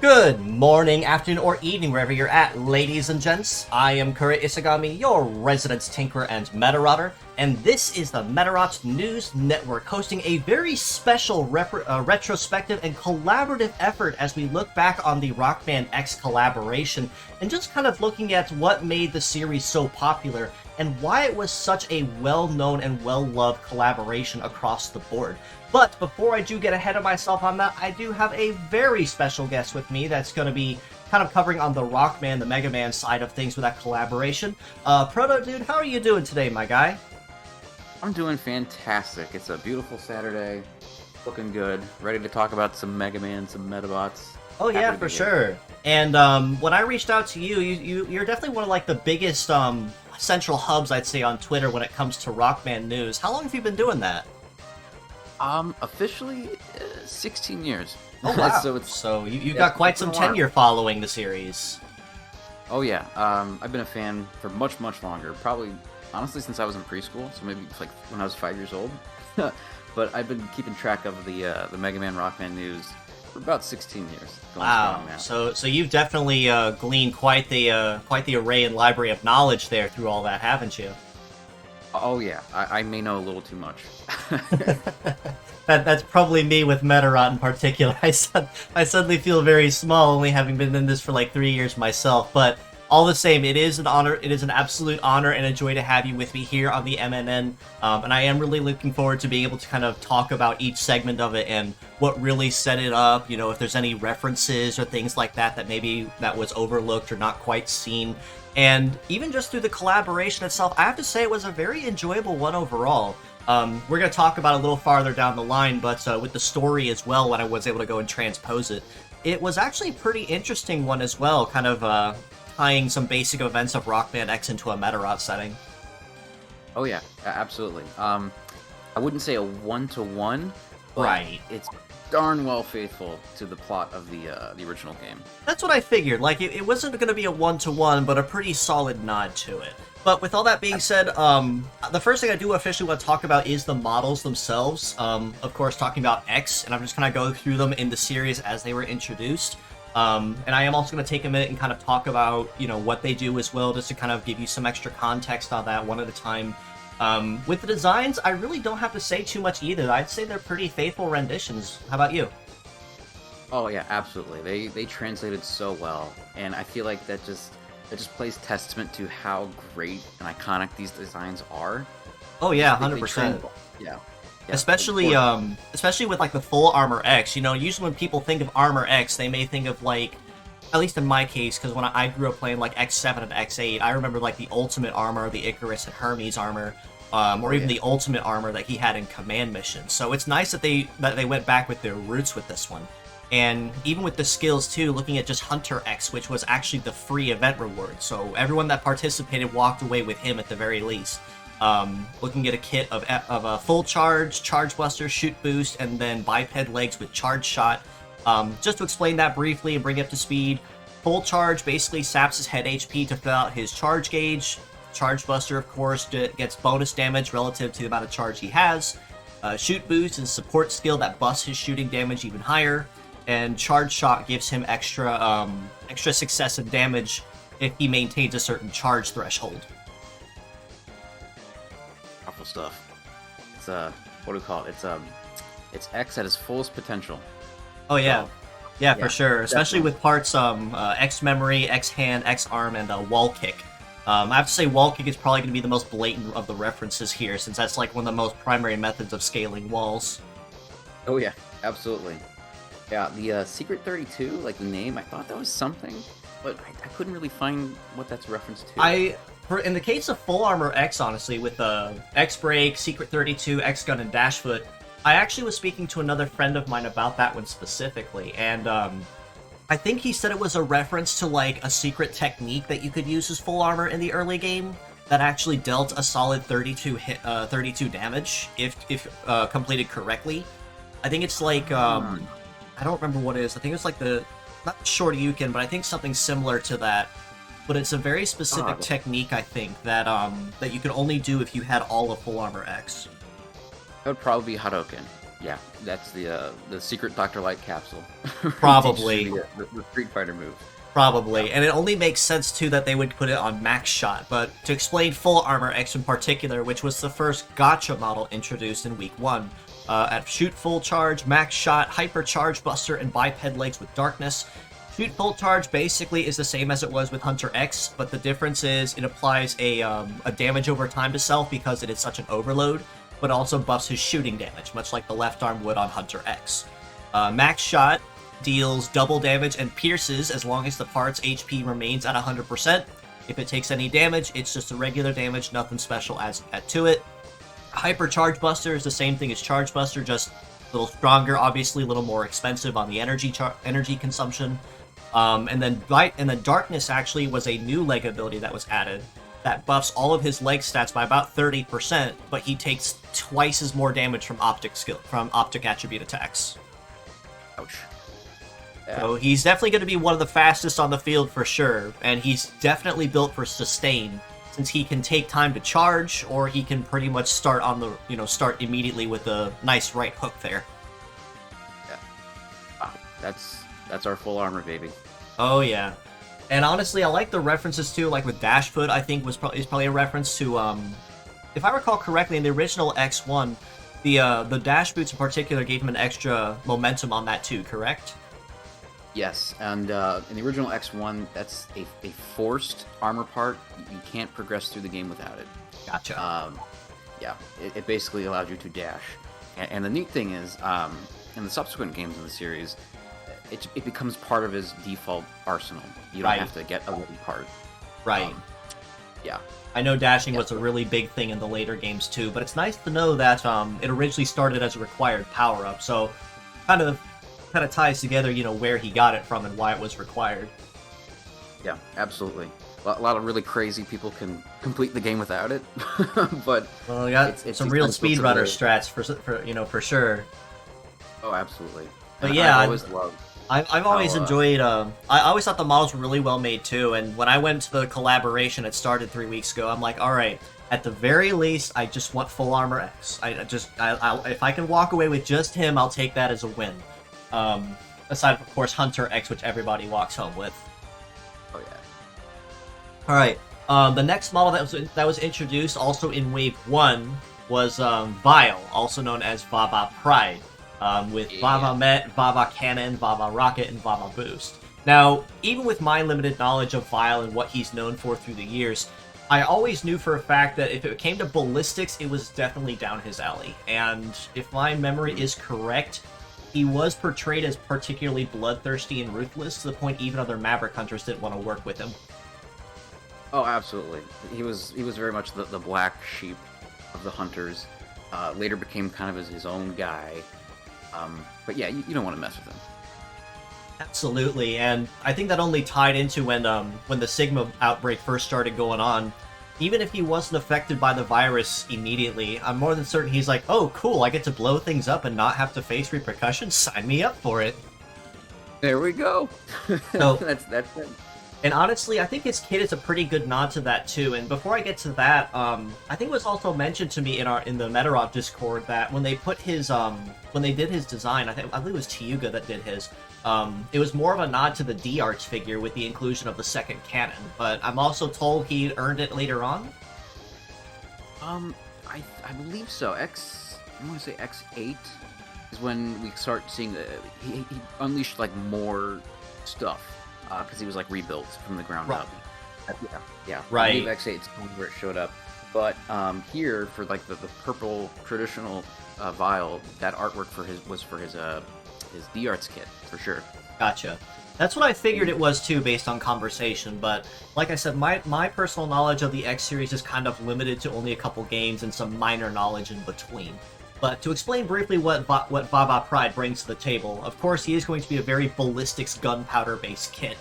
Good morning, afternoon, or evening, wherever you're at, ladies and gents. I am Kura Isagami, your resident tinkerer and Medarotter, and this is the Medarot News Network, hosting a very special retrospective and collaborative effort as we look back on the Rockman X collaboration, and just kind of looking at what made the series so popular, and why it was such a well-known and well-loved collaboration across the board. But before I do get ahead of myself on that, I do have a very special guest with me that's going to be kind of covering on the Rockman, the Mega Man side of things with that collaboration. Protodude, how are you doing today, my guy? I'm doing fantastic. It's a beautiful Saturday, looking good, ready to talk about some Mega Man, some Medabots. Oh yeah, for sure. And when I reached out to you're definitely one of like the biggest central hubs, I'd say, on Twitter when it comes to Rockman news. How long have you been doing that? Officially, 16 years. Oh wow! so you've got quite some tenure following the series. Oh yeah, I've been a fan for much longer. Probably, honestly, since I was in preschool. So maybe like when I was 5 years old. But I've been keeping track of the Mega Man Rockman news for about 16 years. Wow! So you've definitely gleaned quite the array and library of knowledge there through all that, haven't you? Oh yeah, I may know a little too much. That's probably me with Medarot in particular. I suddenly feel very small, only having been in this for like 3 years myself. But all the same, it is an honor. It is an absolute honor and a joy to have you with me here on the MNN. And I am really looking forward to being able to kind of talk about each segment of it and what really set it up. You know, if there's any references or things like that that was overlooked or not quite seen. And even just through the collaboration itself, I have to say it was a very enjoyable one overall. We're going to talk about it a little farther down the line, but with the story as well, when I was able to go and transpose it, it was actually a pretty interesting one as well, kind of tying some basic events of Rockman X into a Medarot setting. Oh yeah, absolutely. I wouldn't say a one-to-one, but right. It's darn well faithful to the plot of the original game. That's what I figured. Like, it wasn't going to be a one-to-one, but a pretty solid nod to it. But with all that being said, the first thing I do officially want to talk about is the models themselves. Of course, talking about X, and I'm just going to go through them in the series as they were introduced. And I am also going to take a minute and kind of talk about, you know, what they do as well, just to kind of give you some extra context on that one at a time. With the designs, I really don't have to say too much either. I'd say they're pretty faithful renditions. How about you? Oh yeah, absolutely. They translated so well, and I feel like that just plays testament to how great and iconic these designs are. Oh yeah, 100%. Yeah. Especially with like the full Armor X. You know, usually when people think of Armor X, they may think of like, at least in my case, because when I grew up playing like X7 and X8, I remember like the Ultimate Armor, the Icarus and Hermes armor, or even the Ultimate Armor that he had in Command Mission. So it's nice that they went back with their roots with this one. And even with the skills too, looking at just Hunter X, which was actually the free event reward. So everyone that participated walked away with him at the very least. Looking at a kit of a full charge, charge buster, shoot boost, and then biped legs with charge shot. Just to explain that briefly and bring it up to speed, full charge basically saps his head HP to fill out his charge gauge. Charge buster, of course, gets bonus damage relative to the amount of charge he has. Shoot boost is a support skill that busts his shooting damage even higher. And charge shot gives him extra successive damage if he maintains a certain charge threshold. Powerful stuff. It's what do we call it? It's X at its fullest potential. Oh yeah, so, yeah, for sure. Especially definitely. with parts X memory, X hand, X arm, and wall kick. I have to say wall kick is probably going to be the most blatant of the references here, since that's like one of the most primary methods of scaling walls. Oh yeah, absolutely. Yeah, the Secret 32, like the name, I thought that was something, but I couldn't really find what that's a reference to. In the case of Full Armor X, honestly, with X-Break, Secret 32, X-Gun, and Dashfoot, I actually was speaking to another friend of mine about that one specifically, and I think he said it was a reference to like a secret technique that you could use as full armor in the early game that actually dealt a solid 32 damage if completed correctly. I think it's like I don't remember what it is. I think it's like the not Shoryuken, but I think something similar to that. But it's a very specific technique, I think, that that you could only do if you had all of full armor X. That would probably be Hadoken. Yeah, that's the secret Dr. Light capsule. Probably. the Street Fighter move. Probably, and it only makes sense, too, that they would put it on max shot. But to explain full armor X in particular, which was the first gacha model introduced in Week 1, at Shoot Full Charge, Max Shot, Hyper Charge Buster, and Biped Legs with Darkness. Shoot Full Charge basically is the same as it was with Hunter X, but the difference is it applies a damage over time to self because it is such an overload, but also buffs his shooting damage, much like the left arm would on Hunter X. Max Shot deals double damage and pierces as long as the part's HP remains at 100%. If it takes any damage, it's just a regular damage, nothing special adds to it. Hyper Charge Buster is the same thing as Charge Buster, just a little stronger, obviously a little more expensive on the energy consumption. And then Darkness actually was a new leg ability that was added that buffs all of his leg stats by about 30%, but he takes twice as more damage from optic attribute attacks. Ouch. Yeah. So he's definitely going to be one of the fastest on the field for sure, and he's definitely built for sustain, since he can take time to charge, or he can pretty much start start immediately with a nice right hook there. Yeah. Wow. That's our full armor, baby. Oh yeah. And honestly, I like the references too, like with Dash Foot, I think is probably a reference to, if I recall correctly, in the original X1, the Dash Boots in particular gave him an extra momentum on that too, correct? Yes, and in the original X1, that's a forced armor part. You can't progress through the game without it. Gotcha. Yeah, it basically allows you to dash. And the neat thing is, in the subsequent games in the series, it becomes part of his default arsenal. You don't have to get a little part. Right. Yeah. I know dashing was a really big thing in the later games too, but it's nice to know that it originally started as a required power-up, so kind of ties together, where he got it from and why it was required. Yeah, absolutely. A lot of really crazy people can complete the game without it, but well, we got some real speedrunner strats for sure. Oh, absolutely. But yeah, I've always enjoyed. I always thought the models were really well made too. And when I went to the collaboration, it started 3 weeks ago. I'm like, all right, at the very least, I just want full armor X. If I can walk away with just him, I'll take that as a win. Aside from, of course, Hunter X, which everybody walks home with. Oh yeah. All right. The next model that was introduced, also in Wave 1, was Vile, also known as Vava Pride. With Vava Met, Vava Cannon, Vava Rocket, and Vava Boost. Now, even with my limited knowledge of Vile and what he's known for through the years, I always knew for a fact that if it came to ballistics, it was definitely down his alley. And if my memory is correct, he was portrayed as particularly bloodthirsty and ruthless, to the point even other Maverick Hunters didn't want to work with him. Oh, absolutely. He was very much the black sheep of the Hunters. Later became kind of his own guy. But yeah, you don't want to mess with him. Absolutely, and I think that only tied into when the Sigma outbreak first started going on. Even if he wasn't affected by the virus immediately, I'm more than certain he's like, oh, cool, I get to blow things up and not have to face repercussions? Sign me up for it. There we go. So, that's it. And honestly, I think his kit is a pretty good nod to that too. And before I get to that, I think it was also mentioned to me in the Medarot Discord that when they put his when they did his design, I believe it was Tiyuga that did his. It was more of a nod to the D-Arts figure with the inclusion of the second cannon. But I'm also told he earned it later on. I believe so. I want to say X8 is when we start seeing he unleashed like more stuff. Because he was like rebuilt from the ground up. Yeah. Right. I believe X8 is where it showed up. But here, for like the purple traditional Vile, that artwork was for his D-Arts kit, for sure. Gotcha. That's what I figured it was too, based on conversation, but like I said, my personal knowledge of the X series is kind of limited to only a couple games and some minor knowledge in between. But to explain briefly what Vava Pride brings to the table, of course, he is going to be a very ballistics gunpowder-based kit.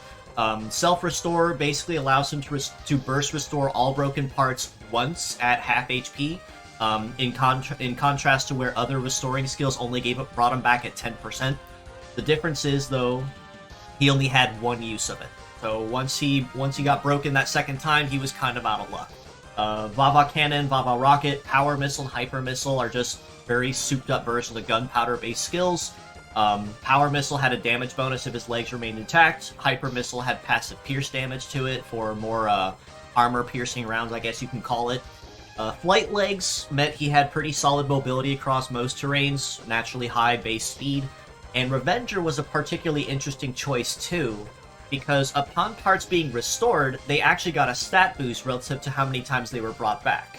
Self-restore basically allows him to burst restore all broken parts once at half HP, in contrast to where other restoring skills only brought him back at 10%. The difference is, though, he only had one use of it. So once he got broken that second time, he was kind of out of luck. Vava Cannon, Vava Rocket, Power Missile, and Hyper Missile are just very souped-up versions of gunpowder-based skills. Power Missile had a damage bonus if his legs remained intact. Hyper Missile had passive pierce damage to it for more armor-piercing rounds, I guess you can call it. Flight Legs meant he had pretty solid mobility across most terrains, naturally high base speed. And Revenger was a particularly interesting choice, too, because upon parts being restored, they actually got a stat boost relative to how many times they were brought back.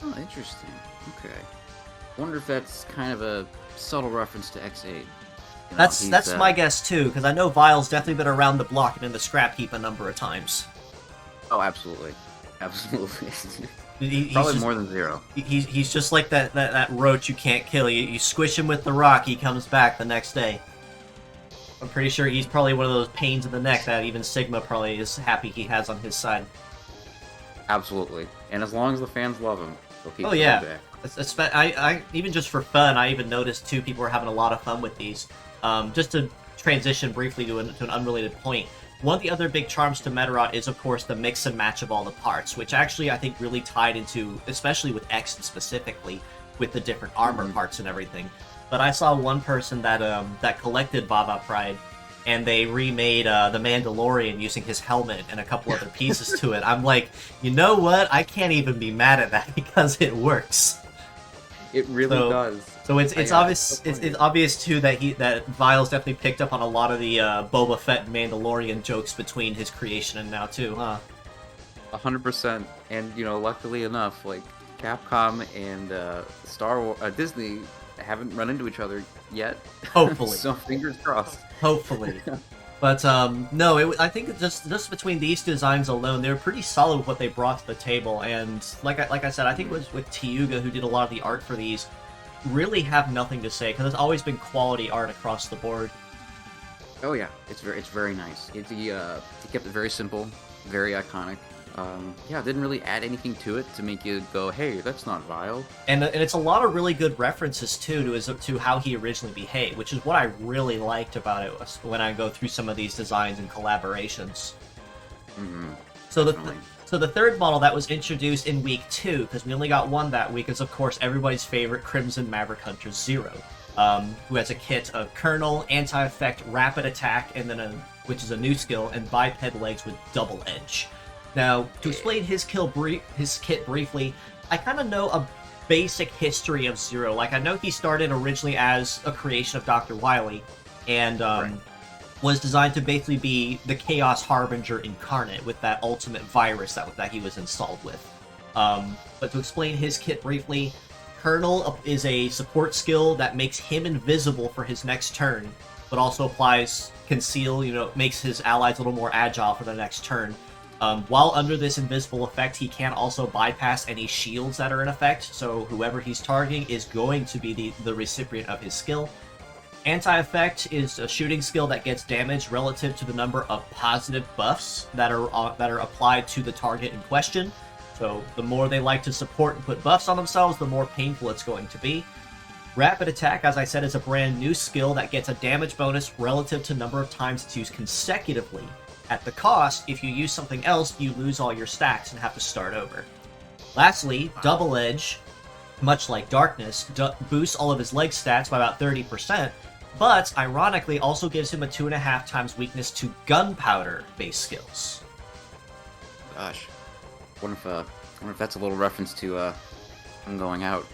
Oh, interesting. Okay. Wonder if that's kind of a subtle reference to X8. You know, That's my guess too, because I know Vile's definitely been around the block and in the scrap heap a number of times. Oh, absolutely, absolutely. He's Probably just, more than zero. He's just like that roach you can't kill. You squish him with the rock, he comes back the next day. I'm pretty sure he's probably one of those pains in the neck that even Sigma probably is happy he has on his side. Absolutely, and as long as the fans love him, they'll keep coming back. I even just for fun, I even noticed too people were having a lot of fun with these. Just to transition briefly to an unrelated point, one of the other big charms to Medarot is, of course, the mix and match of all the parts, which actually I think really tied into, especially with X specifically, with the different armor parts and everything. But I saw one person that collected Vava Pride, and they remade the Mandalorian using his helmet and a couple other pieces to it. I'm like, you know what? I can't even be mad at that because it works. It really does. So it's obvious. It's obvious too that Vile's definitely picked up on a lot of the Boba Fett and Mandalorian jokes between his creation and now too, huh? 100%. And luckily enough, like Capcom and Disney haven't run into each other yet. Hopefully. So fingers crossed. Hopefully. But no, I think just between these designs alone, they were pretty solid with what they brought to the table. And like I said, I think it was with Tiuga who did a lot of the art for these. Really have nothing to say because it's always been quality art across the board. Oh yeah, it's very nice. He kept it very simple, very iconic. Didn't really add anything to it to make you go, hey, that's not Vile. And it's a lot of really good references too to how he originally behaved, which is what I really liked about it when I go through some of these designs and collaborations. Mm-hmm. So the third model that was introduced in week 2, because we only got one that week, is of course everybody's favorite Crimson Maverick Hunter Zero, who has a kit of Kernel, Anti-Effect, Rapid Attack, and then which is a new skill, and Biped Legs with Double Edge. Now, to explain his kit briefly, I kind of know a basic history of Zero. Like, I know he started originally as a creation of Dr. Wily, and was designed to basically be the Chaos Harbinger incarnate with that ultimate virus that he was installed with. But to explain his kit briefly, Kernel is a support skill that makes him invisible for his next turn, but also applies Conceal, makes his allies a little more agile for the next turn. While under this invisible effect, he can also bypass any shields that are in effect, so whoever he's targeting is going to be the recipient of his skill. Anti-Effect is a shooting skill that gets damage relative to the number of positive buffs that are applied to the target in question. So the more they like to support and put buffs on themselves, the more painful it's going to be. Rapid Attack, as I said, is a brand new skill that gets a damage bonus relative to number of times it's used consecutively. At the cost, if you use something else, you lose all your stacks and have to start over. Lastly, Double Edge, much like Darkness, boosts all of his leg stats by about 30%, but ironically also gives him a 2.5 times weakness to gunpowder-based skills. Gosh. Wonder if that's a little reference to I'm going out.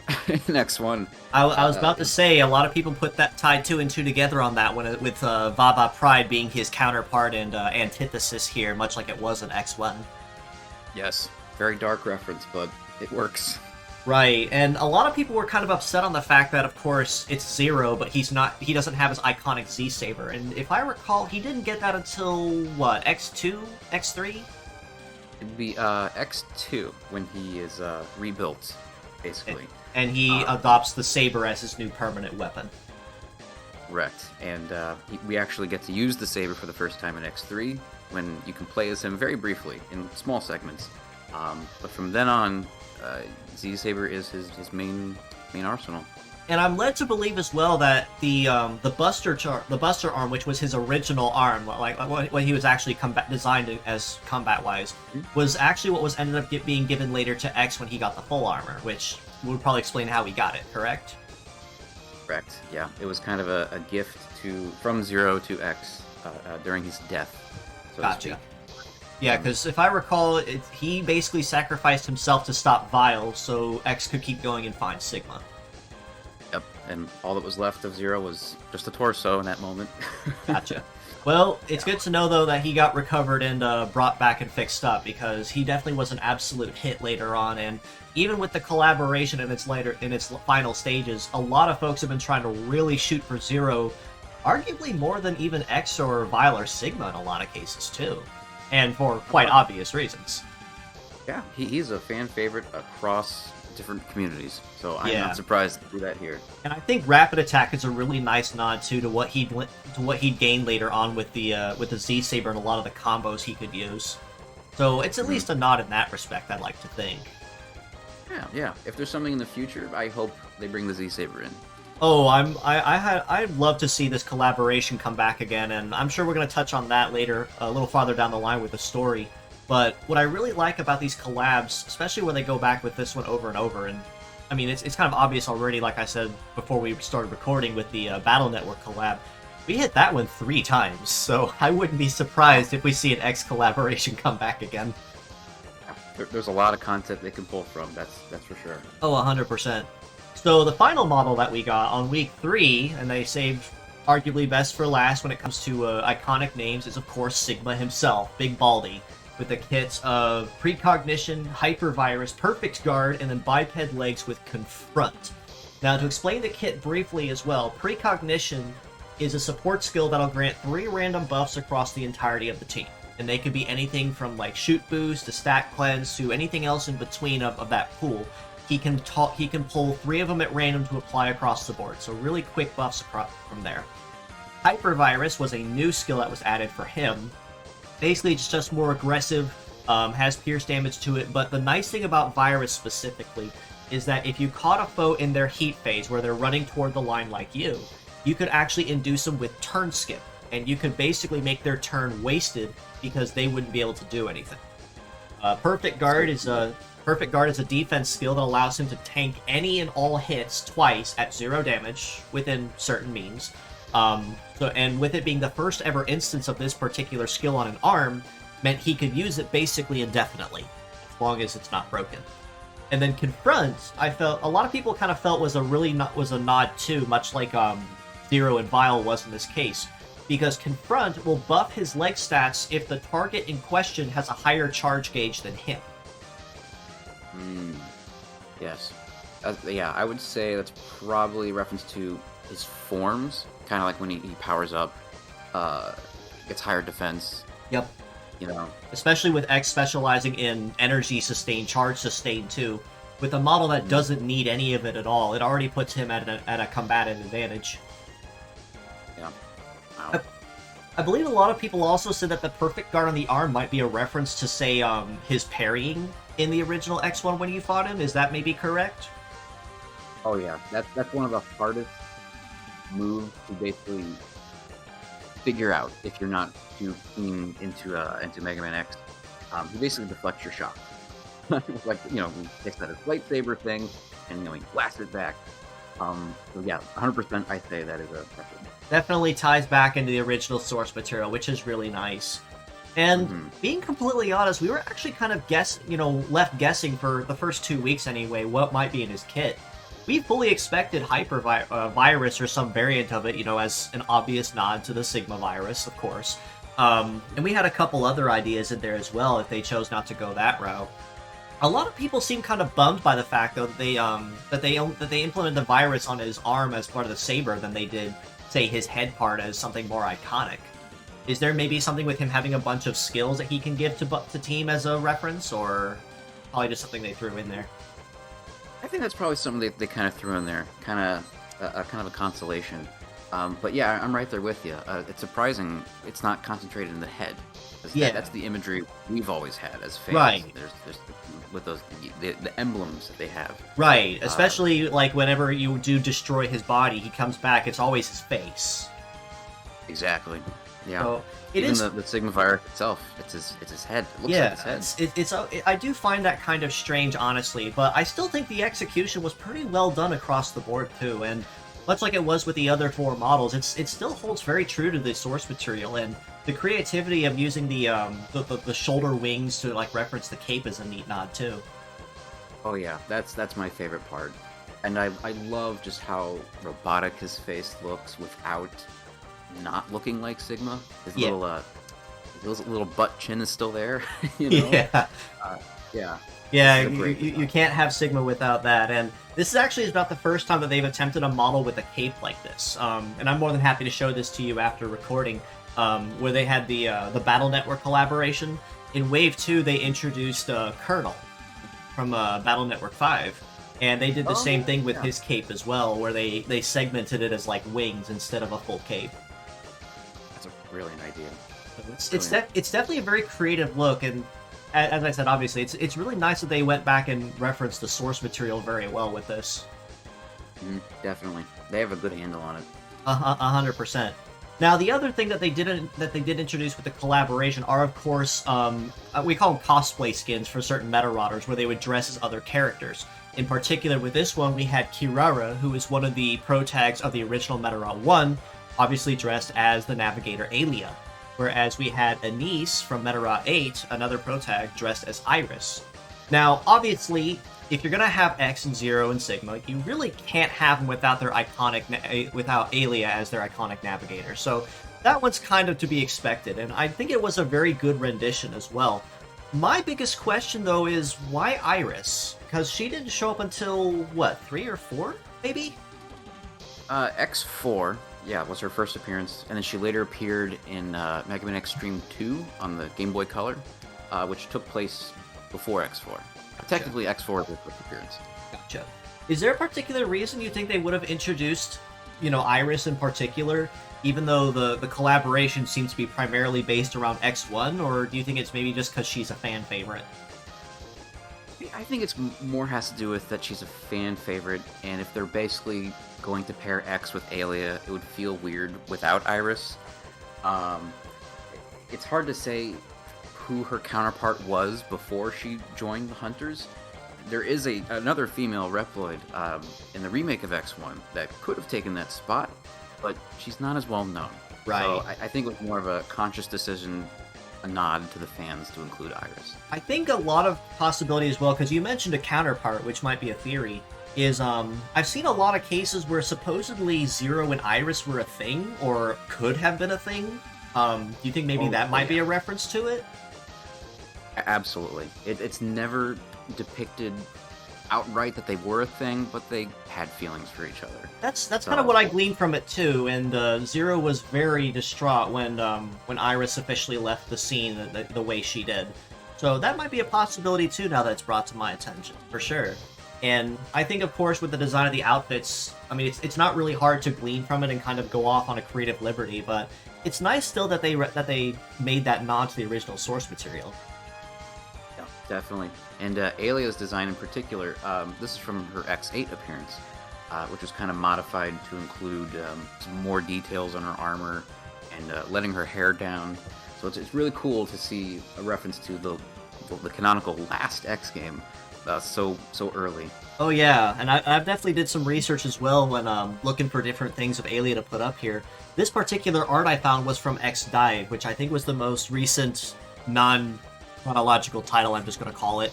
Next one. I was about to say, a lot of people put that tied 2 and 2 together on that one, with Vava Pride being his counterpart and antithesis here, much like it was in X1. Yes. Very dark reference, but it works. Right, and a lot of people were kind of upset on the fact that, of course, it's Zero, but he doesn't have his iconic Z-Saber, and if I recall, he didn't get that until, what, X2? X3? It'd be X2 when he is rebuilt. basically. And he adopts the saber as his new permanent weapon. Correct. And we actually get to use the saber for the first time in X3, when you can play as him very briefly in small segments. But from then on, Z Saber is his main arsenal. And I'm led to believe as well that the Buster arm, which was his original arm, like when he was actually designed as combat-wise, was actually what was ended up being given later to X when he got the full armor, which would probably explain how he got it. Correct? Correct. Yeah, it was kind of a gift from Zero to X during his death. So gotcha. Yeah, because if I recall, he basically sacrificed himself to stop Vile, so X could keep going and find Sigma. Yep, and all that was left of Zero was just a torso in that moment. Gotcha. Well, it's good to know, though, that he got recovered and brought back and fixed up, because he definitely was an absolute hit later on, and even with the collaboration in its final stages, a lot of folks have been trying to really shoot for Zero, arguably more than even X or Vile or Sigma in a lot of cases, too. And for quite obvious reasons. Yeah, he's a fan favorite across different communities, so I'm not surprised to do that here. And I think Rapid Attack is a really nice nod to what he'd gained later on with the Z Saber and a lot of the combos he could use. So it's at least a nod in that respect, I'd like to think. Yeah. If there's something in the future, I hope they bring the Z Saber in. Oh, I'd love to see this collaboration come back again, and I'm sure we're going to touch on that later, a little farther down the line with the story. But what I really like about these collabs, especially when they go back with this one over and over, and I mean, it's kind of obvious already, like I said before we started recording with the Battle Network collab, we hit that one 3 times, so I wouldn't be surprised if we see an X collaboration come back again. There's a lot of content they can pull from, that's for sure. Oh, 100%. So the final model that we got on week 3, and they saved arguably best for last when it comes to iconic names, is of course Sigma himself, Big Baldy, with the kits of Precognition, Hypervirus, Perfect Guard, and then Biped Legs with Confront. Now, to explain the kit briefly as well, Precognition is a support skill that'll grant 3 random buffs across the entirety of the team. And they could be anything from like Shoot Boost to Stat Cleanse to anything else in between of that pool. He can pull 3 of them at random to apply across the board, so really quick buffs from there. Hypervirus was a new skill that was added for him. Basically, it's just more aggressive, has pierce damage to it, but the nice thing about Virus specifically is that if you caught a foe in their heat phase, where they're running toward the line like you could actually induce them with turn skip, and you could basically make their turn wasted because they wouldn't be able to do anything. Perfect Guard is a defense skill that allows him to tank any and all hits twice at 0 damage within certain means. And with it being the first ever instance of this particular skill on an arm, meant he could use it basically indefinitely, as long as it's not broken. And then Confront, I felt a lot of people kind of felt was a nod too, much like Zero and Vile was in this case, because Confront will buff his leg stats if the target in question has a higher charge gauge than him. Yes. Yeah, I would say that's probably a reference to his forms, kind of like when he powers up, gets higher defense. Yep. You know, especially with X specializing in energy sustain, charge sustain too. With a model that doesn't need any of it at all, it already puts him at a combative advantage. Yeah. Wow. I believe a lot of people also said that the Perfect Guard on the arm might be a reference to, say, his parrying in the original X1 when you fought him. Is that maybe correct? Oh yeah, that's one of the hardest moves to basically figure out if you're not too keen into Mega Man X. He basically deflects your shot. Like, he takes that as lightsaber thing, and he blasts it back. So yeah, 100% I say that is a reference. Definitely ties back into the original source material, which is really nice. And being completely honest, we were actually kind of left guessing for the first 2 weeks anyway what might be in his kit. We fully expected Hypervirus or some variant of it, as an obvious nod to the Sigma virus, of course. And we had a couple other ideas in there as well if they chose not to go that route. A lot of people seem kind of bummed by the fact, though, that they implemented the virus on his arm as part of the saber than they did, say, his head part as something more iconic. Is there maybe something with him having a bunch of skills that he can give to team as a reference, or probably just something they threw in there? I think that's probably something they kind of threw in there, kind of a consolation. But yeah, I'm right there with you. It's surprising it's not concentrated in the head. 'Cause Yeah. that's the imagery we've always had as fans. Right. There's with those the emblems that they have. Right, especially like whenever you do destroy his body, he comes back. It's always his face. Exactly. Yeah. So it Even is. the Signifier itself, it's his head. It looks Yeah, like his head. I do find that kind of strange, honestly, but I still think the execution was pretty well done across the board too. And much like it was with the other 4 models, it still holds very true to the source material, and the creativity of using the shoulder wings to like reference the cape is a neat nod too. Oh yeah, that's my favorite part, and I love just how robotic his face looks without not looking like Sigma. His Yeah. little butt chin is still there. You know? Yeah. Yeah. Yeah, This is a great you design. can't have Sigma without that, and this is actually about the first time that they've attempted a model with a cape like this. And I'm more than happy to show this to you after recording, where they had the Battle Network collaboration. In Wave 2, they introduced Colonel from Battle Network 5, and they did the same thing with his cape as well, where they segmented it as like wings instead of a full cape. That's a brilliant idea. It's definitely a very creative look, and as I said, obviously, it's really nice that they went back and referenced the source material very well with this. Definitely, they have a good handle on it. 100%. Now, the other thing that they did introduce with the collaboration are, of course, we call them cosplay skins for certain Medarotters, where they would dress as other characters. In particular, with this one, we had Kirara, who is one of the protags of the original Medarot 1, obviously dressed as the Navigator Aelia. Whereas we had Anise from Medarot 8, another protag, dressed as Iris. Now, obviously, if you're gonna have X and Zero and Sigma, you really can't have them without their without Aelia as their iconic navigator. So that one's kind of to be expected, and I think it was a very good rendition as well. My biggest question though is why Iris? Because she didn't show up until what, 3 or 4, maybe? X4, yeah, was her first appearance, and then she later appeared in Mega Man Extreme 2 on the Game Boy Color, which took place before X4. Technically, X4 was her first appearance. Gotcha. Is there a particular reason you think they would have introduced, Iris in particular, even though the collaboration seems to be primarily based around X1, or do you think it's maybe just because she's a fan favorite? I think it's more has to do with that she's a fan favorite, and if they're basically going to pair X with Aelia, it would feel weird without Iris. It's hard to say who her counterpart was before she joined the Hunters. There is another female Reploid in the remake of X1 that could have taken that spot, but she's not as well known. Right. So I think it was more of a conscious decision, a nod to the fans to include Iris. I think a lot of possibility as well, because you mentioned a counterpart, which might be a theory, is I've seen a lot of cases where supposedly Zero and Iris were a thing, or could have been a thing. Do you think maybe that might be a reference to it? Absolutely. It's never depicted outright that they were a thing, but they had feelings for each other. That's kind of what I gleaned from it too. And Zero was very distraught when Iris officially left the scene the way she did. So that might be a possibility too. Now that it's brought to my attention, for sure. And I think, of course, with the design of the outfits, I mean, it's not really hard to glean from it and kind of go off on a creative liberty. But it's nice still that they made that nod to the original source material. Yeah, definitely. And Aelia's design in particular, this is from her X8 appearance, which was kind of modified to include some more details on her armor and letting her hair down. So it's really cool to see a reference to the canonical last X game so early. Oh yeah, and I've definitely did some research as well when looking for different things of Aelia to put up here. This particular art I found was from X Dive, which I think was the most recent non-chronological title, I'm just going to call it,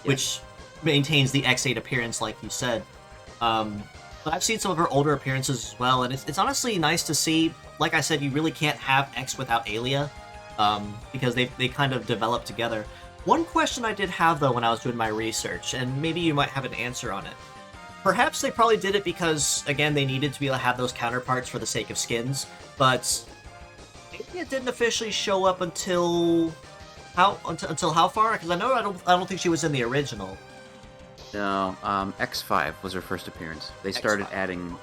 which maintains the X8 appearance, like you said. But I've seen some of her older appearances as well, and it's honestly nice to see. Like I said, you really can't have X without Aelia, because they kind of develop together. One question I did have, though, when I was doing my research, and maybe you might have an answer on it. Perhaps they probably did it because, again, they needed to be able to have those counterparts for the sake of skins, but Aelia didn't officially show up until how far? Because I don't think she was in the original. No, X5 was her first appearance. They started X5. adding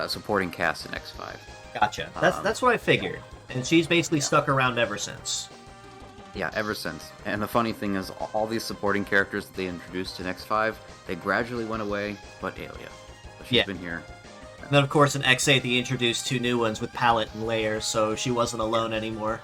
supporting cast in X5. Gotcha. That's what I figured. And she's basically stuck around ever since. Yeah, ever since. And the funny thing is, all these supporting characters that they introduced in X5, they gradually went away, but Aelia. So she's been here. And then, of course, in X8, they introduced 2 new ones with Palette and Layer, so she wasn't alone anymore.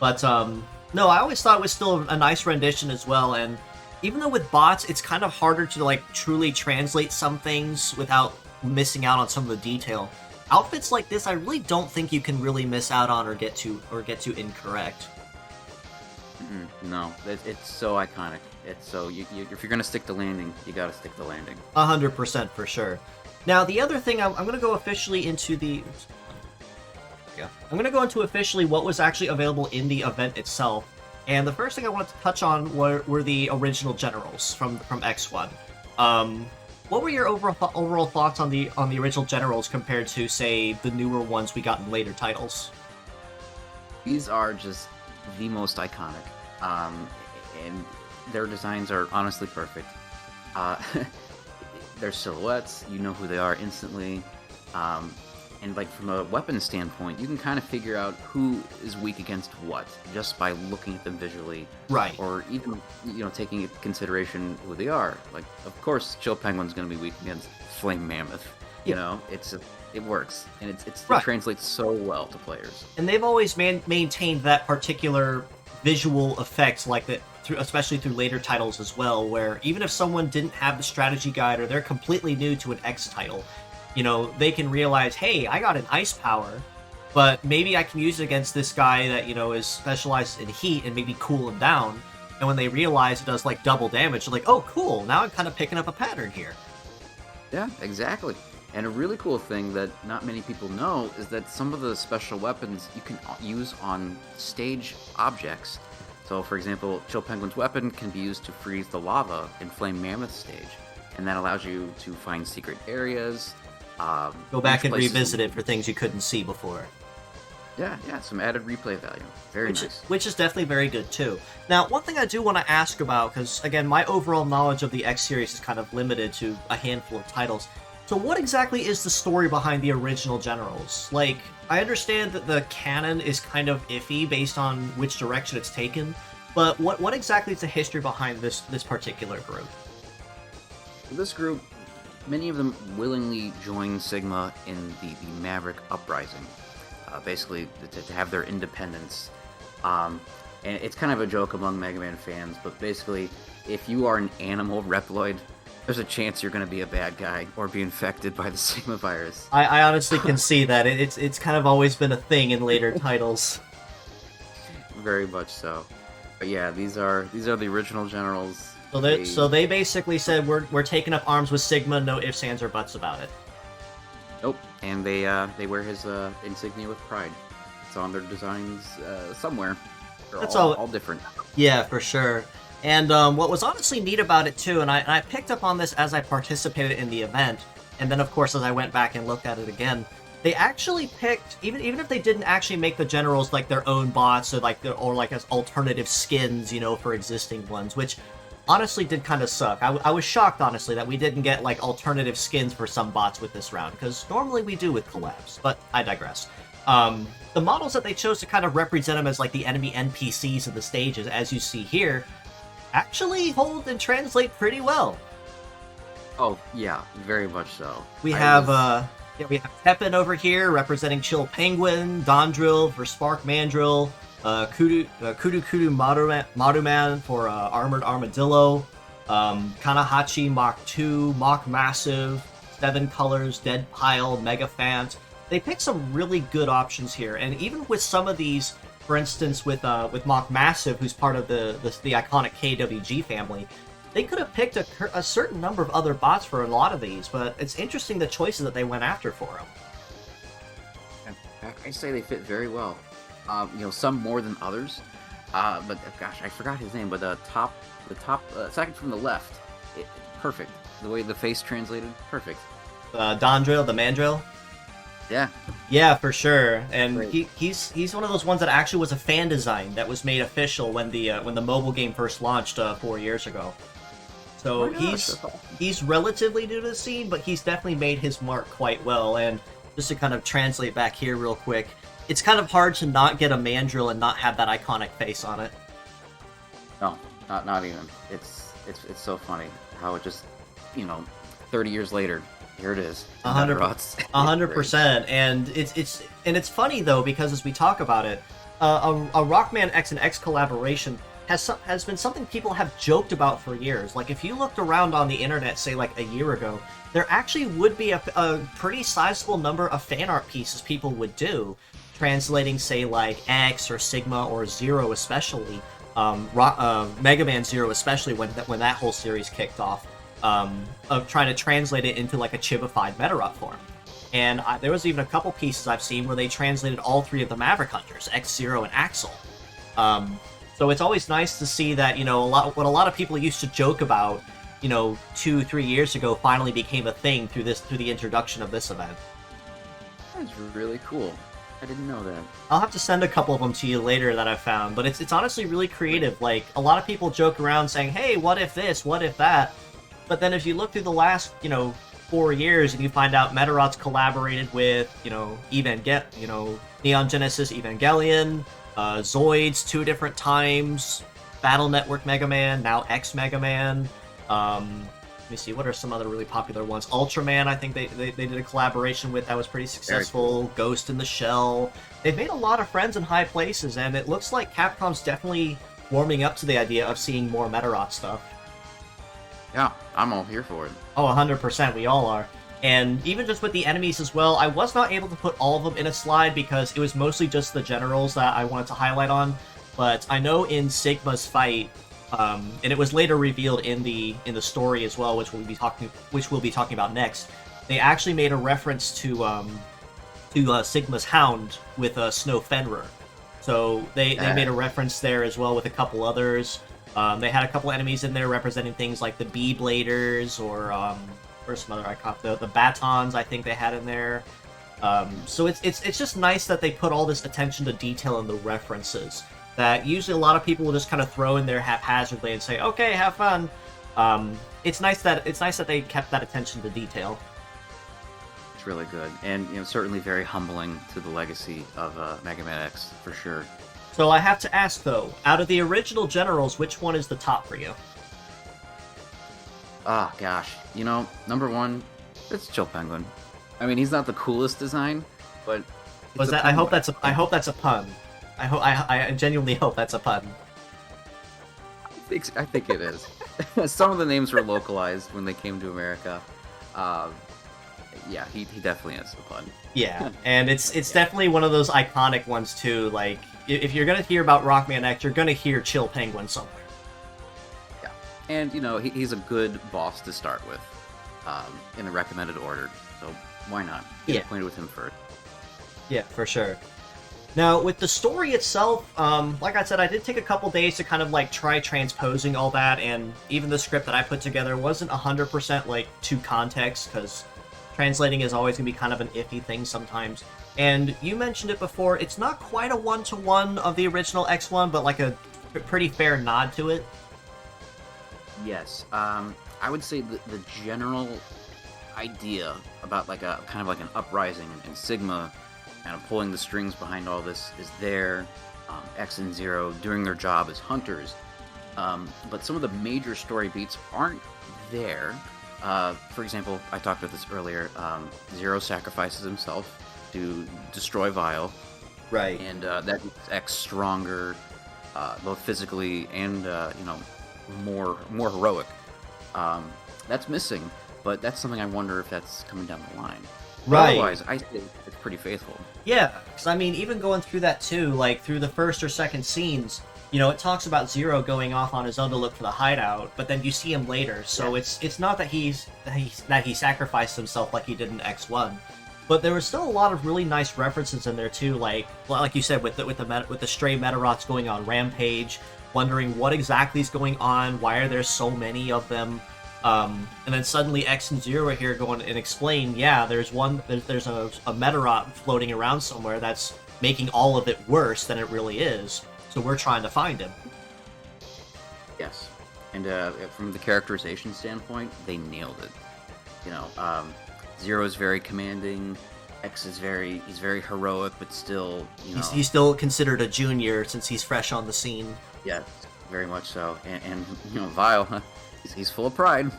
But, no, I always thought it was still a nice rendition as well, and even though with bots, it's kind of harder to, like, truly translate some things without missing out on some of the detail. Outfits like this, I really don't think you can really miss out on or get to incorrect. No, it's so iconic. It's so if you're gonna stick the landing, you gotta stick the landing. 100% for sure. Now, the other thing, I'm gonna go officially into the. I'm gonna go into officially what was actually available in the event itself, and the first thing I wanted to touch on were the original generals from X1. What were your overall thoughts on the original generals compared to, say, the newer ones we got in later titles? These are just the most iconic, and their designs are honestly perfect. Their silhouettes, you know who they are instantly, and like from a weapon standpoint, you can kind of figure out who is weak against what just by looking at them visually, right? Or even taking into consideration who they are. Like, of course, Chill Penguin's going to be weak against Flame Mammoth. You know, it works, and it translates so well to players. And they've always maintained that particular visual effect, like that, especially through later titles as well, where even if someone didn't have the strategy guide or they're completely new to an X title, they can realize, hey, I got an ice power, but maybe I can use it against this guy that, is specialized in heat and maybe cool him down. And when they realize it does like double damage, they're like, oh, cool, now I'm kind of picking up a pattern here. Yeah, exactly. And a really cool thing that not many people know is that some of the special weapons you can use on stage objects. So, for example, Chill Penguin's weapon can be used to freeze the lava in Flame Mammoth's stage. And that allows you to find secret areas. Go back and revisit it for things you couldn't see before. Yeah, some added replay value. Very nice. Which is definitely very good, too. Now, one thing I do want to ask about, because, again, my overall knowledge of the X series is kind of limited to a handful of titles. So what exactly is the story behind the original generals? Like, I understand that the canon is kind of iffy based on which direction it's taken, but what exactly is the history behind this particular group? This group, many of them willingly joined Sigma in the Maverick Uprising, basically to have their independence. And it's kind of a joke among Mega Man fans, but basically, if you are an animal Reploid, there's a chance you're going to be a bad guy or be infected by the Sigma virus. I honestly can see that. It's kind of always been a thing in later titles. Very much so. But yeah, these are the original generals. So they basically said we're taking up arms with Sigma, no ifs, ands, or buts about it. Nope, and they wear his insignia with pride. It's on their designs somewhere. They're all different. Yeah, for sure. And what was honestly neat about it, too, and I picked up on this as I participated in the event, and then, of course, as I went back and looked at it again, they actually picked, even if they didn't actually make the generals like their own bots, or like as alternative skins, for existing ones, which honestly did kind of suck. I was shocked, honestly, that we didn't get like alternative skins for some bots with this round, because normally we do with collabs, but I digress. The models that they chose to kind of represent them as like the enemy NPCs of the stages, as you see here, actually hold and translate pretty well. Oh yeah, very much so. We have Pepin over here representing Chill Penguin, Dondrill for Spark Mandrill, Kudu Maruman for Armored Armadillo, Kanahachi Mach 2, Mach Massive, 7 Colors, Dead Pile, Mega Fant. They picked some really good options here, and even with some of these, for instance, with Mach Massive, who's part of the iconic KWG family, they could have picked a certain number of other bots for a lot of these, but it's interesting the choices that they went after for them. I say they fit very well. Some more than others. But gosh, I forgot his name. But the top, second from the left, perfect. The way the face translated, perfect. Dondrill, the Mandrill. Yeah, for sure. And he's one of those ones that actually was a fan design that was made official when the mobile game first launched 4 years ago. So Oh my gosh, that's awesome. he's relatively new to the scene, but he's definitely made his mark quite well. And just to kind of translate back here real quick, it's kind of hard to not get a mandrill and not have that iconic face on it. No, not even. It's so funny how it just, 30 years later, here it is. 100%. And it's funny though, because as we talk about it, a Rockman X and X collaboration has been something people have joked about for years. Like, if you looked around on the internet, say like a year ago, there actually would be a pretty sizable number of fan art pieces people would do, translating, say, like X or Sigma or Zero, especially Mega Man Zero, especially when that whole series kicked off, of trying to translate it into like a chibified Medarot form. And there was even a couple pieces I've seen where they translated all three of the Maverick Hunters, X-Zero and Axel. So it's always nice to see that, what a lot of people used to joke about, 2-3 years ago finally became a thing through the introduction of this event. That's really cool. I didn't know that. I'll have to send a couple of them to you later that I found, but it's honestly really creative. Like, a lot of people joke around saying, hey, what if this, what if that? But then if you look through the last, 4 years and you find out Medarot's collaborated with, Neon Genesis Evangelion, Zoids 2 different times, Battle Network Mega Man, now X Mega Man. Let me see, what are some other really popular ones? Ultraman, I think they did a collaboration with that was pretty successful. Cool. Ghost in the Shell. They've made a lot of friends in high places, and it looks like Capcom's definitely warming up to the idea of seeing more Medarot stuff. Yeah, I'm all here for it. Oh, 100%, we all are. And even just with the enemies as well, I was not able to put all of them in a slide because it was mostly just the generals that I wanted to highlight on. But I know in Sigma's fight, and it was later revealed in the story as well, which we'll be talking about next. They actually made a reference to Sigma's Hound with Snow Fenrir. So they made a reference there as well with a couple others. They had a couple enemies in there representing things like the Bee-Bladers or some other icon, the Batons I think they had in there. So it's just nice that they put all this attention to detail in the references that usually a lot of people will just kind of throw in there haphazardly and say, okay, have fun. It's nice that they kept that attention to detail. It's really good, and certainly very humbling to the legacy of Mega Man X for sure. So I have to ask though, out of the original generals, which one is the top for you? Ah, gosh. Number one, it's Chill Penguin. I mean, he's not the coolest design, but Was that? I hope that's a pun. I genuinely hope that's a pun. I think it is. Some of the names were localized when they came to America. Yeah, he definitely is a pun. Yeah, and it's definitely one of those iconic ones too. Like, if you're gonna hear about Rockman X, you're gonna hear Chill Penguin somewhere. Yeah, and he's a good boss to start with, in the recommended order. So why not get acquainted with him first? Yeah, for sure. Now, with the story itself, like I said, I did take a couple days to kind of like try transposing all that, and even the script that I put together wasn't 100% like to context, because translating is always going to be kind of an iffy thing sometimes. And you mentioned it before, it's not quite a one-to-one of the original X1, but like a pretty fair nod to it. Yes, I would say the general idea about like a kind of like an uprising in Sigma, kind of pulling the strings behind all this is there. X and Zero doing their job as hunters, but some of the major story beats aren't there. For example, I talked about this earlier. Zero sacrifices himself to destroy Vile, right? And that makes X stronger, both physically and more heroic. That's missing, but that's something I wonder if that's coming down the line. Right. Otherwise, I think it's pretty faithful. Yeah, because I mean, even going through that too, like through the first or second scenes, it talks about Zero going off on his own to look for the hideout, but then you see him later. So it's not that he sacrificed himself like he did in X1, but there was still a lot of really nice references in there too, like you said with the stray Medarots going on rampage, wondering what exactly is going on, why are there so many of them. And then suddenly X and Zero are here going and explain, there's a Medarot floating around somewhere that's making all of it worse than it really is, so we're trying to find him. Yes. And from the characterization standpoint, they nailed it. You know, Zero is very commanding. X is he's very heroic, but still, you know, he's still considered a junior since he's fresh on the scene. Yeah, very much so. And you know, Vile, he's full of pride.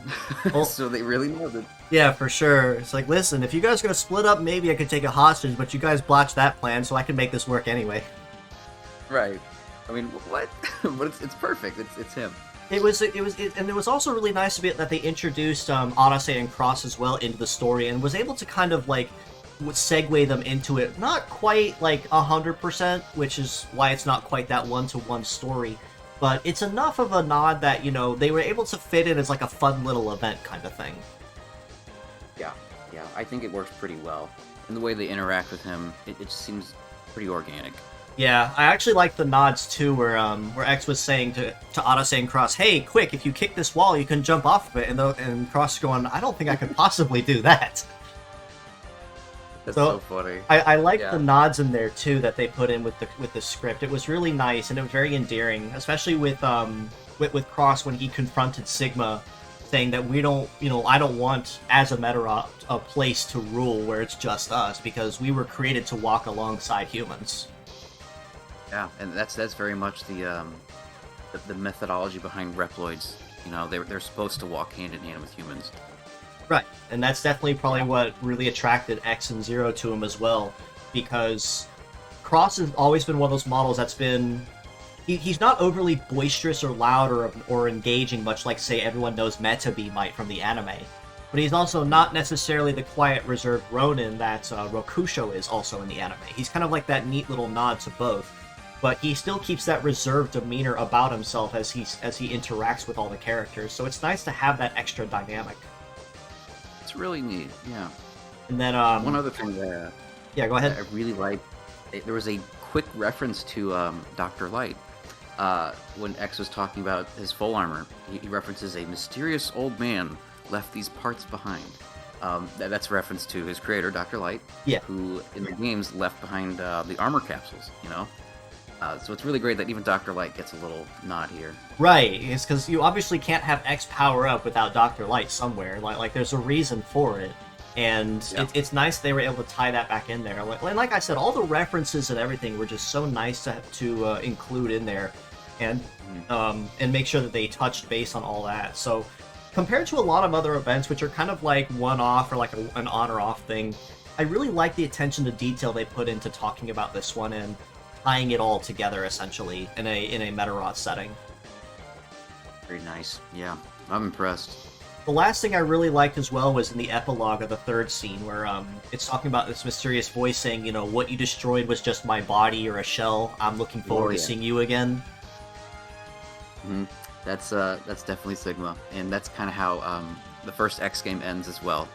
Well, so they really nailed it. Yeah, for sure. It's like, listen, if you guys are gonna split up, maybe I could take a hostage, but you guys botched that plan, so I can make this work anyway. Right. I mean, what? But it's perfect. It's him. And it was also really nice to be that they introduced Odyssey and Cross as well into the story, and was able to kind of like segue them into it. Not quite like 100%, which is why it's not quite that one-to-one story, but it's enough of a nod that, you know, they were able to fit in as like a fun little event kind of thing. Yeah, I think it works pretty well. And the way they interact with him, it just seems pretty organic. Yeah, I actually like the nods too, where X was saying to Odyssey and Cross, "Hey, quick! If you kick this wall, you can jump off of it." And Cross is going, "I don't think I could possibly do that." That's so funny. I like the nods in there too that they put in with the script. It was really nice and it was very endearing, especially with Cross when he confronted Sigma, saying that we don't, you know, I don't want as a Medarot a place to rule where it's just us because we were created to walk alongside humans. Yeah, and that's very much the methodology behind Reploids. You know, they're supposed to walk hand in hand with humans. Right, and that's definitely probably what really attracted X and Zero to him as well, because Cross has always been one of those models that's been... He's not overly boisterous or loud or engaging, much like, say, everyone knows Metabee might from the anime. But he's also not necessarily the quiet, reserved Ronin that Rokusho is also in the anime. He's kind of like that neat little nod to both. But he still keeps that reserved demeanor about himself as he interacts with all the characters, so it's nice to have that extra dynamic. It's really neat, yeah. And then one other thing that yeah, go ahead. I really like, there was a quick reference to Dr. Light when X was talking about his full armor. He references a mysterious old man left these parts behind. That's a reference to his creator, Dr. Light, who in the games left behind the armor capsules. You know. So it's really great that even Dr. Light gets a little nod here. Right, it's because you obviously can't have X power up without Dr. Light somewhere. Like there's a reason for it, and it's nice they were able to tie that back in there. Like I said, all the references and everything were just so nice to include in there, and make sure that they touched base on all that. So compared to a lot of other events, which are kind of like one-off or like an on-or-off thing, I really like the attention to detail they put into talking about this one and tying it all together essentially in a Medarot setting. Very nice. Yeah, I'm impressed. The last thing I really liked as well was in the epilogue of the third scene where it's talking about this mysterious voice saying, you know, what you destroyed was just my body or a shell. I'm looking forward to seeing you again. That's definitely Sigma, and that's kind of how the first X game ends as well.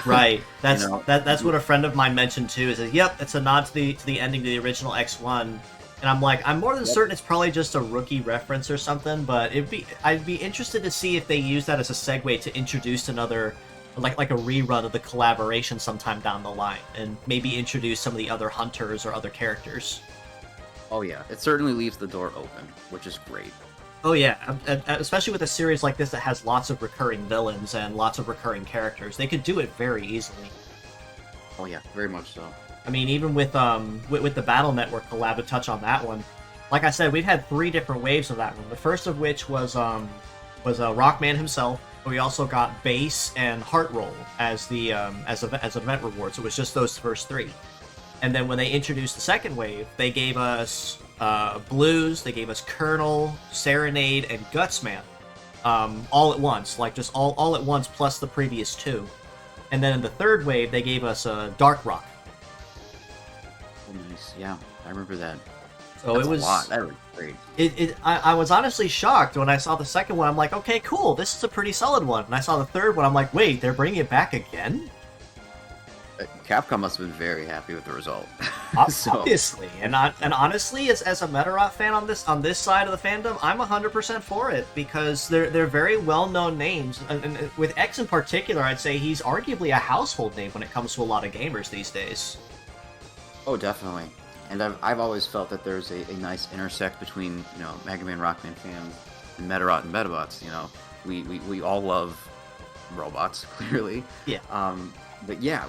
Right. That's that's what a friend of mine mentioned too. Is that, yep, it's a nod to the ending to the original X1, and I'm like, I'm more than certain it's probably just a rookie reference or something. But I'd be interested to see if they use that as a segue to introduce another, like a rerun of the collaboration sometime down the line, and maybe introduce some of the other hunters or other characters. Oh yeah, it certainly leaves the door open, which is great. Oh yeah, especially with a series like this that has lots of recurring villains and lots of recurring characters. They could do it very easily. Oh yeah, very much so. I mean, even with the Battle Network collab, to touch on that one, like I said, we've had 3 different waves of that one. The first of which was Rockman himself. But we also got Base and Heartroll as the as event rewards. It was just those first 3. And then when they introduced the second wave, they gave us Blues, they gave us Colonel, Serenade, and Gutsman, all at once, like just all at once plus the previous 2. And then in the third wave, they gave us Dark Rock. Oh, nice. Yeah, I remember that. So That's it was a lot. That was great. I was honestly shocked when I saw the second one. I'm like, okay, cool, this is a pretty solid one. And I saw the third one, I'm like, wait, they're bringing it back again? Capcom must have been very happy with the result. Obviously, and honestly, as a Medarot fan on this side of the fandom, I'm 100% for it because they're very well-known names, and with X in particular, I'd say he's arguably a household name when it comes to a lot of gamers these days. Oh, definitely. And I've always felt that there's a nice intersect between, you know, Mega Man Rockman fans and Medarot and Metabots. You know, we all love robots, clearly. Yeah. But yeah,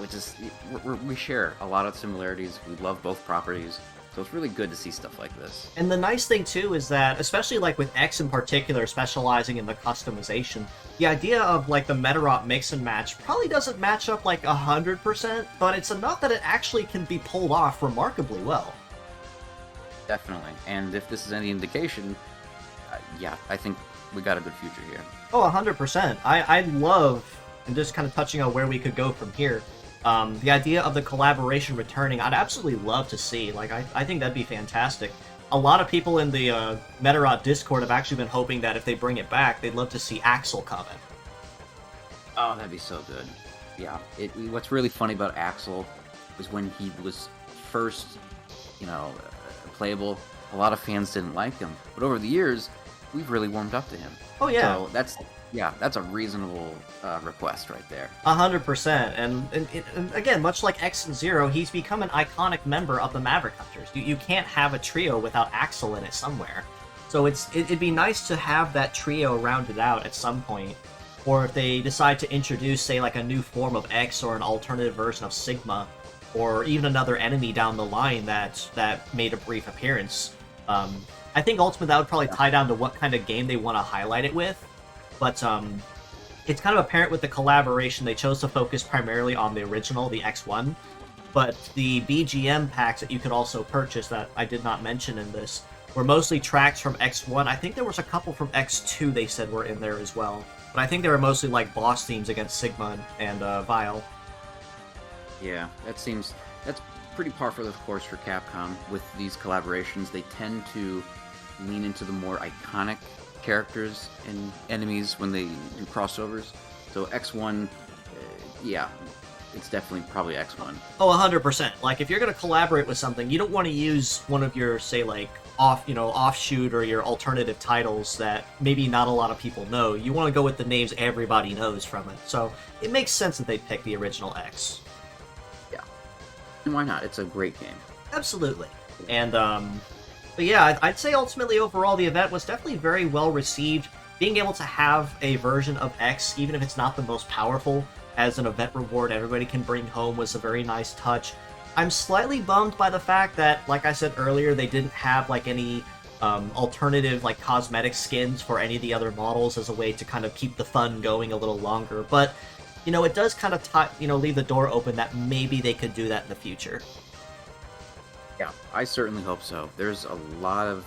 we share a lot of similarities. We love both properties. So it's really good to see stuff like this. And the nice thing too is that, especially like with X in particular, specializing in the customization, the idea of like the Medarot mix and match probably doesn't match up like 100%, but it's enough that it actually can be pulled off remarkably well. Definitely. And if this is any indication, yeah, I think we got a good future here. Oh, 100%. I love, and just kind of touching on where we could go from here, the idea of the collaboration returning, I'd absolutely love to see. Like, I think that'd be fantastic. A lot of people in the Medarot Discord have actually been hoping that if they bring it back, they'd love to see Axel come in. Oh, that'd be so good. Yeah. What's really funny about Axel was when he was first, playable, a lot of fans didn't like him. But over the years, we've really warmed up to him. Oh, yeah. So that's a reasonable request right there. 100%. And again, much like X and Zero, he's become an iconic member of the Maverick Hunters. You can't have a trio without Axel in it somewhere. So it'd be nice to have that trio rounded out at some point. Or if they decide to introduce, say, like a new form of X or an alternative version of Sigma, or even another enemy down the line that made a brief appearance. I think ultimately that would probably tie down to what kind of game they want to highlight it with. But it's kind of apparent with the collaboration, they chose to focus primarily on the original, the X1. But the BGM packs that you could also purchase that I did not mention in this were mostly tracks from X1. I think there was a couple from X2 they said were in there as well. But I think they were mostly like boss themes against Sigma and Vile. Yeah, that's pretty par for the course for Capcom. With these collaborations, they tend to lean into the more iconic characters and enemies when they do crossovers. So X1, yeah, it's definitely probably X1. Oh, 100%. Like, if you're going to collaborate with something, you don't want to use one of your, say, like, offshoot or your alternative titles that maybe not a lot of people know. You want to go with the names everybody knows from it. So it makes sense that they pick the original X. Yeah. And why not? It's a great game. Absolutely. And, but yeah, I'd say ultimately overall the event was definitely very well received. Being able to have a version of X, even if it's not the most powerful, as an event reward everybody can bring home was a very nice touch. I'm slightly bummed by the fact that, like I said earlier, they didn't have like any alternative like cosmetic skins for any of the other models as a way to kind of keep the fun going a little longer. But, it does kind of leave the door open that maybe they could do that in the future. Yeah, I certainly hope so. There's a lot of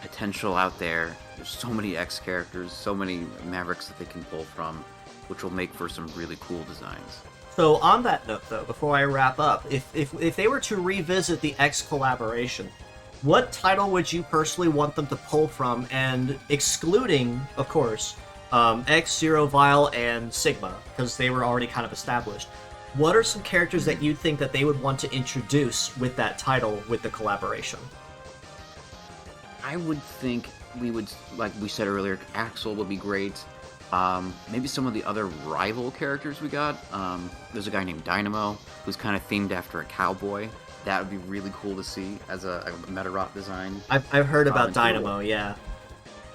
potential out there. There's so many X characters, so many Mavericks that they can pull from, which will make for some really cool designs. So on that note, though, before I wrap up, if they were to revisit the X collaboration, what title would you personally want them to pull from, and excluding, of course, X, Zero, Vile, and Sigma, because they were already kind of established, what are some characters that you think that they would want to introduce with that title, with the collaboration? I would think we would, like we said earlier, Axel would be great. Maybe some of the other rival characters we got. There's a guy named Dynamo, who's kind of themed after a cowboy. That would be really cool to see as a Medarot design. I've heard about Dynamo, yeah.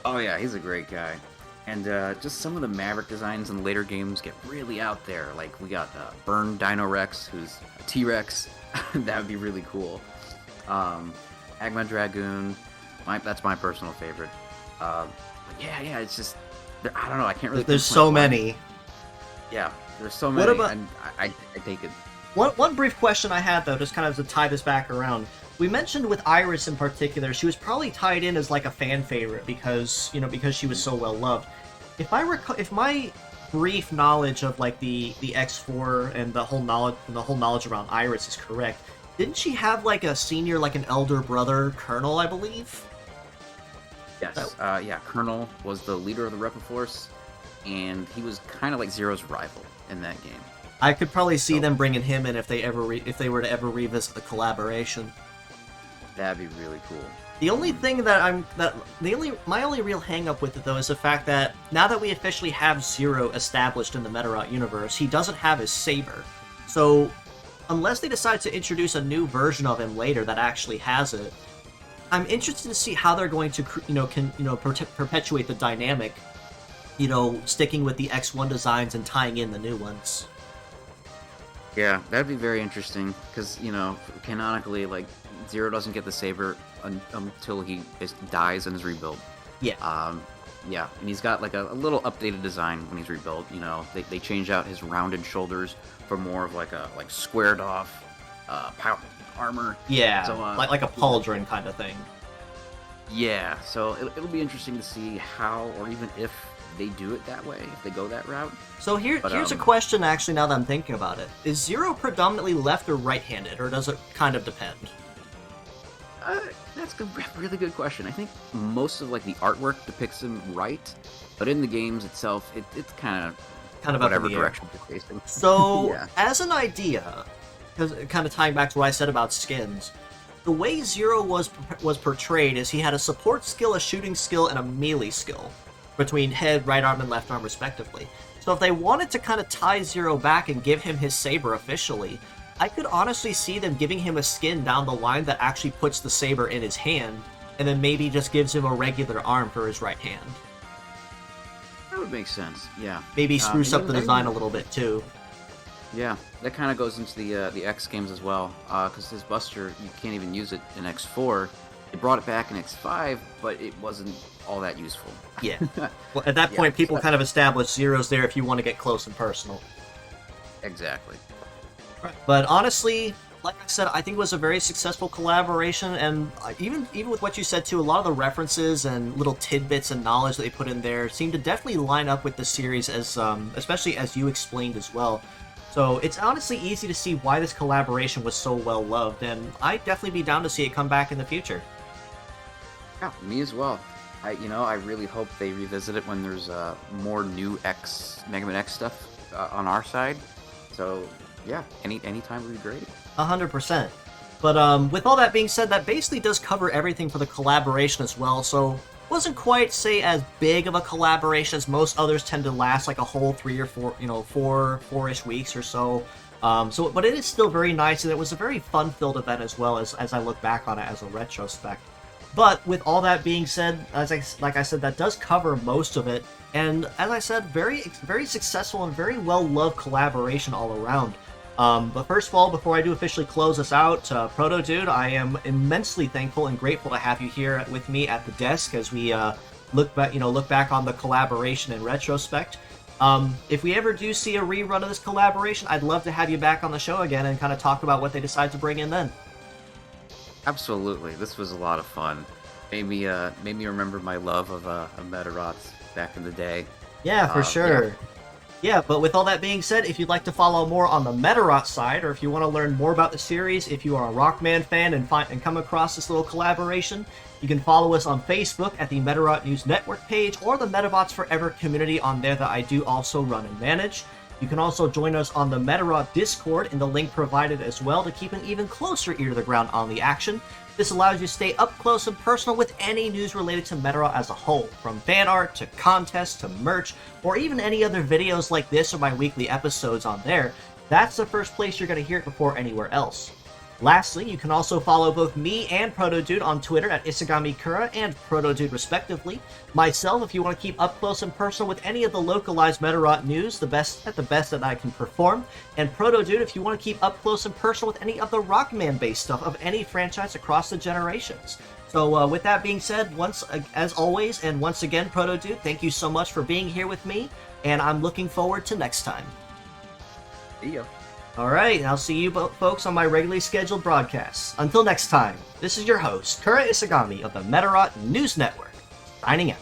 Oh yeah, he's a great guy. And just some of the Maverick designs in later games get really out there. Like, we got Burn Dino Rex, who's a T-Rex. That would be really cool. Agma Dragoon, that's my personal favorite. Yeah, it's just, I don't know, I can't really... There's so many. Yeah, there's so many, and I take it. One brief question I had, though, just kind of to tie this back around. We mentioned with Iris in particular, she was probably tied in as like a fan favorite because she was so well loved. If my brief knowledge of like the X4 and the whole knowledge around Iris is correct, didn't she have like a senior, like an elder brother, Colonel, I believe? Yes. Yeah, Colonel was the leader of the Repo Force, and he was kind of like Zero's rival in that game. I could probably see them bringing him in if they were to ever revisit the collaboration. That'd be really cool. The only thing my only real hang-up with it, though, is the fact that now that we officially have Zero established in the Medarot universe, he doesn't have his saber. So, unless they decide to introduce a new version of him later that actually has it, I'm interested to see how they're going to, perpetuate the dynamic, sticking with the X1 designs and tying in the new ones. Yeah, that'd be very interesting because canonically, like Zero doesn't get the saber until he dies and is rebuilt. Yeah. Yeah, and he's got like a little updated design when he's rebuilt. They changed out his rounded shoulders for more of like a squared off armor. Yeah, so, like a pauldron kind of thing. Yeah, so it'll be interesting to see how, or even if they do it that way, if they go that route. So here's a question, actually, now that I'm thinking about it. Is Zero predominantly left or right-handed, or does it kind of depend? That's a really good question. I think most of like the artwork depicts him right, but in the games itself, it's kind of whatever direction you're facing. So, yeah. As an idea, because kind of tying back to what I said about skins, the way Zero was portrayed is he had a support skill, a shooting skill, and a melee skill between head, right arm, and left arm, respectively. So if they wanted to kind of tie Zero back and give him his saber officially, I could honestly see them giving him a skin down the line that actually puts the saber in his hand, and then maybe just gives him a regular arm for his right hand. That would make sense, yeah. Maybe spruce up the design a little bit, too. Yeah, that kind of goes into the X games as well, because his Buster, you can't even use it in X4. They brought it back in X5, but it wasn't all that useful. Yeah. Well, at that point, people kind of established Zero's there if you want to get close and personal. Exactly. But honestly, like I said, I think it was a very successful collaboration, and even with what you said too, a lot of the references and little tidbits and knowledge that they put in there seem to definitely line up with the series, as especially as you explained as well. So it's honestly easy to see why this collaboration was so well loved, and I'd definitely be down to see it come back in the future. Yeah, me as well. I really hope they revisit it when there's more new Mega Man X stuff on our side. So yeah, anytime would be great. 100%. But with all that being said, that basically does cover everything for the collaboration as well. So wasn't quite, say, as big of a collaboration as most others tend to last like a whole 3 or 4, four-ish weeks or so. But it is still very nice, and it was a very fun-filled event as well as I look back on it as a retrospect. But with all that being said, like I said, that does cover most of it. And as I said, very, very successful and very well-loved collaboration all around. But first of all, before I do officially close us out, Protodude, I am immensely thankful and grateful to have you here with me at the desk as we look back on the collaboration in retrospect. If we ever do see a rerun of this collaboration, I'd love to have you back on the show again and kind of talk about what they decide to bring in then. Absolutely, this was a lot of fun. Made me remember my love of Medarot back in the day. Yeah, for sure. Yeah. Yeah, but with all that being said, if you'd like to follow more on the Medarot side, or if you want to learn more about the series, if you are a Rockman fan and come across this little collaboration, you can follow us on Facebook at the Medarot News Network page, or the Metabots Forever community on there that I do also run and manage. You can also join us on the Medarot Discord in the link provided as well to keep an even closer ear to the ground on the action. This allows you to stay up close and personal with any news related to Medarot as a whole, from fan art to contests to merch, or even any other videos like this or my weekly episodes on there. That's the first place you're going to hear it before anywhere else. Lastly, you can also follow both me and Protodude on Twitter at IsagamiKura and Protodude respectively. Myself, if you want to keep up close and personal with any of the localized Medarot news, the best that I can perform. And Protodude, if you want to keep up close and personal with any of the Rockman-based stuff of any franchise across the generations. So with that being said, as always, and once again, Protodude, thank you so much for being here with me, and I'm looking forward to next time. See ya. Alright, I'll see you folks on my regularly scheduled broadcasts. Until next time, this is your host, Kura Isagami of the Medarot News Network, signing out.